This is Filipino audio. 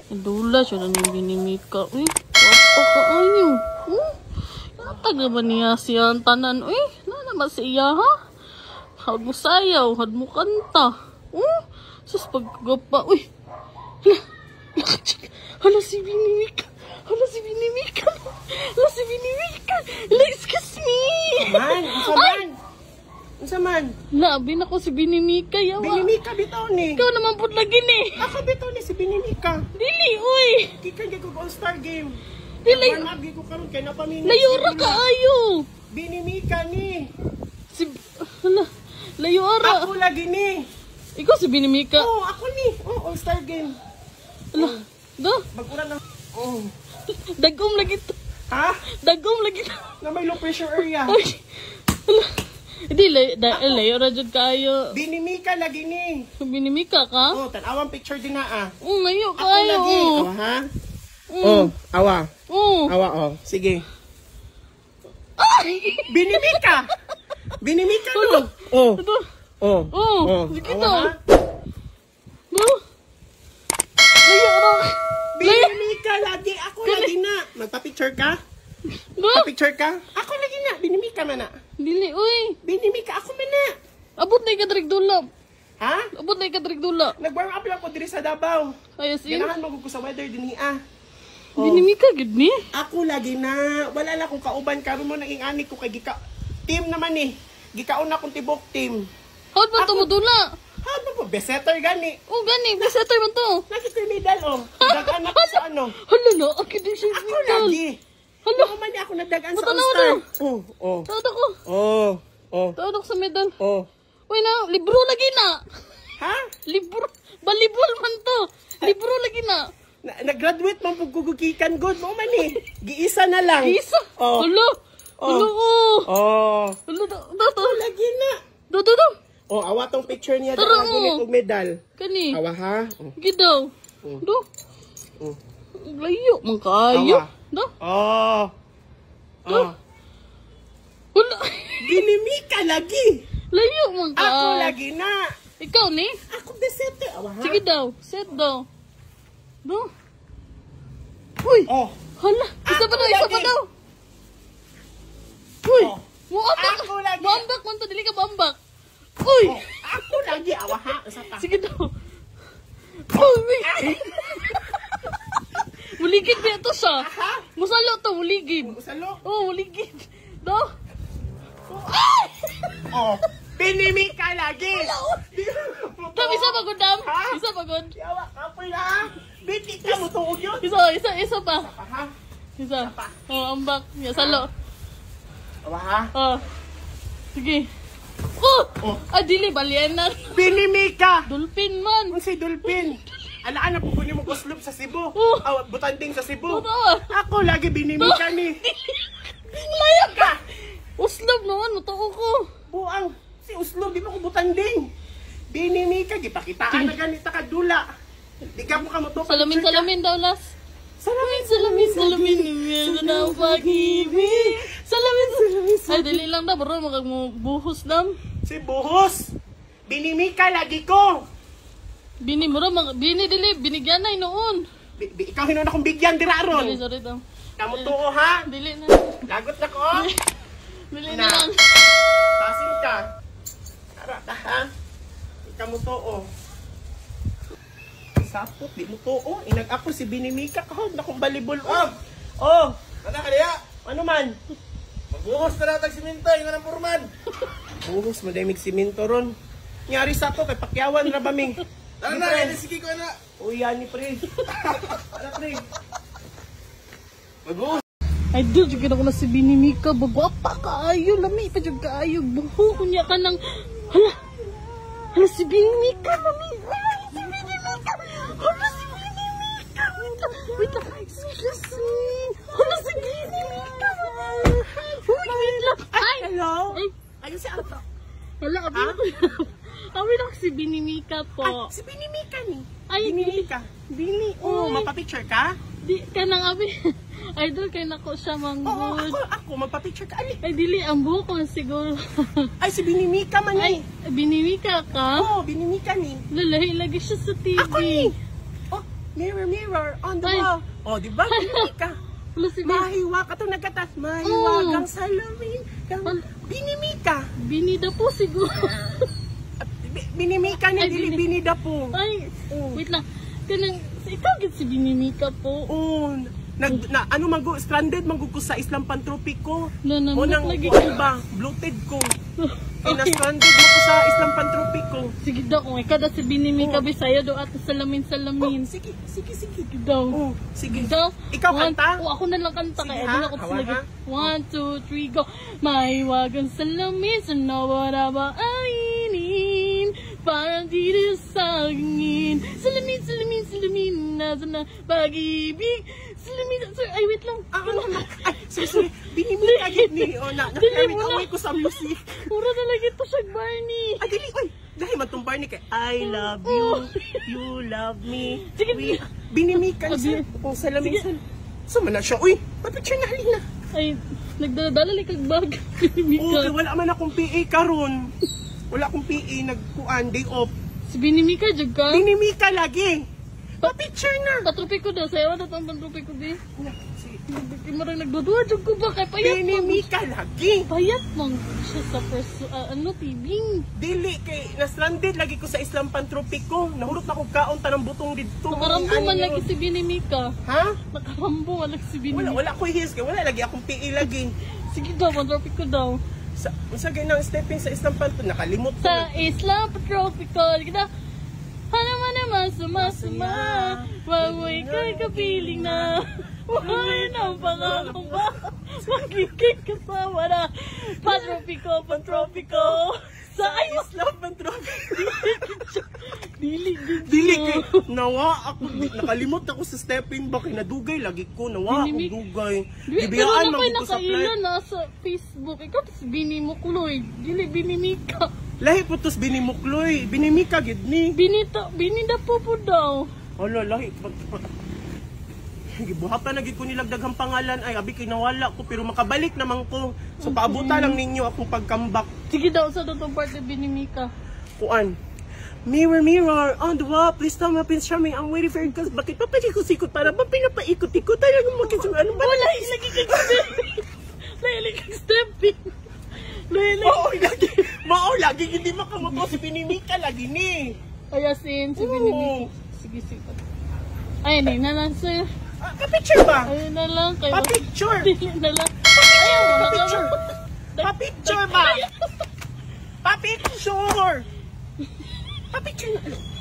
Dula siya na nang binimika. Uy, wapa ka ayo. Natag naman niya siya ang tanan. Uy, naman siya ha? Had mo sayaw, had mo kanta. Sus pagkagapa. Uy, hala si Binimika. Hala si Binimika. Hala si Binimika. Excuse me. Man, usaman. Usaman. Labi na ko si Binimika. Yawa. Binimika bitaw ni. Ikaw naman po lagi ni. Ako bitaw ni si Binimika. Dili, uy. Kikan ko all-star game. Dili. Warm up ko karon kay napamini. Layura ka ayo. Binimika ni. Si hala. Layura. Ako lagi ni. Ikaw si Binimika. Oo, ako ni. Oo, all-star game. Hala. Do. Baguran na. Oo. Dagom lagi to. Ha? Dagom lagi to. Na may low pressure area. Ay. Hala. Hindi, layura dyan kayo. Binimika lagi ni. Binimika ka? Oo, tanawang picture din na ah. Layo Ako kayo. lagi. Oh, ha? Awa. Awa, sige. Binimika. Binimika no. Sige daw. No? Layura. Binimika lagi. Ako lagi na. Magpa-picture ka? No? Pa-picture ka? Ako lagi na. Binimika man na. Dili, uy. Binimika ako man na. Abot na ikadrig dula. Ha? Abot na ikadrig dula. Nag-warm up lang ko diri sa Davao. Ayos yun. Ganahan mo ko sa weather din ah. Binimika, gud ni. Ako lagi na. Wala lang kung kauban karon mo naging ani ko kay gika. Team naman eh. Gikaon na kong tibok team. Howd man to mo dula? Ano po? Besetter gani. Gani. Besetter man to. Nakita yung medal Dagan ako sa ano. Hala na. Aki din siya Ako lagi. Hala. Ako man ako nadagan sa Matanaw All-Star. na. Tawad ako. Tawad ako sa medal. Uy na, libro lagi na. Ha? Libro. Balibol man to. Libro lagi na. Nag-graduate man pag gugugikan good mo man eh. Giisa na lang. Isa. Hala. Hala Hala. Dato. Lagi na. Do. Awa tong picture niya Tara, na gunit og medal. Kani. Awa ha? Gidaw. Do. Layo man kayo. Awa. Do. Wala. Binimika lagi. Layo man ka. Ako lagi na. Ikaw ni? Ako besete. Awa ha? Sige daw. Set daw. Do. Uy. Hala. Isa Ako pa daw. Isa lagi. pa daw. Uy. Ako lagi. Bambak man to. Dili ka bambak. Uy. Ako lagi. Awa ha? Isa pa. Sige daw. Uy. Muligid ba ito siya? Musalo to. Muligid. Usalo. Muligid. Do. Binimika lagi. Dam, isa pa good, Dam. Ha? Isa pa good. Yawa, kapoy na. Biti ka mo tuog yun. Isa pa. Ha? Isa. Ambak. Salo. Awa ha? Sige. Dili, balyenan. Binimika. Dolphin man. Kung si Dolphin. Alaan na po mo kuslop sa Cebu. Butanding sa Cebu. Ako lagi binimika ni. Layak ka. Uslob naman, matuko ko. Buang. Si Uslo, di mo ko butanding. Binimika. Gipakitaan na ganita ka dula. Di ka mo kamuto. Salamin daw, Las. Salamin. Meron ang pag-ibig. Salamin. Ay, dili lang daw. Baro, buhos dam. Si Buhos. Binimika lagi ko. Bini dili. Binigyan na noon. Ikaw hinon akong bigyan diraron. Sorry daw. Kamu tuo ha? Dili na. Lagot na ko. Dili na lang. Pasin ka. Karata ha? Ikaw mo tuo. Sapot, di mo tuo. Inag-ako si Binimika kahod na kong balibol. Ano ka niya? Ano man? Magbuhos na natag siminto, yung anong purman. Buhos, madamig siminto ron. Nyari sa to, kay pakyawan na ba ming? Ano na, yan sige ko na. Uy, yan ni pre. Ano pre? Magbuhos. Ay, doon, sige na ko na si Binimika. Bagwapa kaayo. Lami pa dyan kaayo. Buho, kunya ka ng... Hala, si Binimika. Lami. Si Binimika. Hala, si Binimika. Wait lang. Excuse me. Hala, si Binimika. Wait lang. Ay, Hello? Ay, Ayun si Ato. hala, kami lang si Binimika po. Si Binimika ni. Ay, Binimika. Bini. Mapapicture ka? Di ka nang abi. Idol kay nako siya manggod. Ako, magpapicture ka. Ali. Ay, dili ang buhok ko siguro. Ay, si Binimika man Ay, ni. Binimika ka? Binimika ni. Lalahi lagi siya sa TV. Ako ni. Mirror, mirror, on the Ay. wall. O, di ba? Binimika. Hala si Mahiwa ka itong nagkatas. Mahiwagang salamin. Binimika. Binida po siguro. Binimika ni Ay, dili binida po. Ay, Oh. wait lang. Kanang, ikaw gid si Binimika po. Oo. Ano stranded magug ko sa Islam Pantropiko. Na O naman nang lagi ba, bloated ko. Kina-stranded mo ko sa Islam Pantropiko. Sige daw, kung ikaw daw si Binimika Bisaya do at salamin-salamin. Sige, sige, sige. Sige daw. Oh, sige. Daw. Ikaw kanta? Ako na lang kanta. Sige, Kaya ha? doon ako Hawa, talaga. ha? 1, 2, 3, go. Mahiwagang salamin sa nawara ainin. Parang dito sa hangin. Salamin, salamin, salamin. Nasa na pag-ibig. Salamin, sir, ay wait lang. Sorry. Binimika gid ni. O, nakamit ko sa music. Puro na lang ito siya, Barney. Dili, oy. Dahil man tong Barney kay I love you, you love me. Sige, Binimika Ah, siya. Kung salamin sa... So, man na siya. Uy, papicture na halina. Ay, nagdadala lang kag bag. Okay, Binimika. wala man akong PA karon. Wala akong PA, nagkuan, day off. Si Binimika, jud ka. Binimika lagi. Papicture na. Patropi ko daw. Sayaw na itong patropi ko, di. Hindi mo rin nagdudua, jud ko ba? Kaya payat mo. Binimika lagi. Payat mong siya sa TV. Dili kay na-stranded lagi ko sa Islam Pantropiko. Nahurot na kog kaon tanang butong didto. Nakarambo man lagi si Binimika. Ha? Nakarambo man lagi si Binimika. Wala ko his kay wala lagi akong PA lagi. Sige daw, patropi ko daw. Sa ganang stepping sa Islam Pantropiko nakalimot ko. Sa Islam Tropical, kita, halaman naman sumasama, wawoy kay kapiling na, buhay ng pangakong ba, magiging kasama na, patropiko, sa Islam Pantropiko. Dili Kay nawa ako nakalimot ako sa stepping ba kay nadugay lagi ko nawa ako Binimik- dugay. Pero Gibiyaan na kayo man ko sa nakailan flight. na sa Facebook. Ikaw, Bini mo kuloy. Dili Binimika. Lahi po tos binimukloy, binimika gid ni. Binida po daw. Hala, lahi. Gibuhatan na gid ko nilagdaghang pangalan ay abi kay nawala ko pero makabalik naman ko. So paabuta lang ninyo akong pagkambak. Sige daw, sa dotong part ni Binimika. Kuan. Mirror, mirror, on the wall, please tell me Prince Charming, I'm waiting for you because bakit papalikot-ikot para ba pinapaikot-ikot tayo ng makisong ano ba? Wala, ilagay kang stepping. Ilagay kang stepping. Mao lagi hindi makamoto si Binimika lagi ni. Ayasin, si Binimika. Sige. Ayun, na lang, sir. Pa-picture ba? Ayun na lang. Kayo. Pa-picture. Dili na lang. Ayaw, Pa-picture. Pa-picture ba? Pa-picture. Pa-picture na.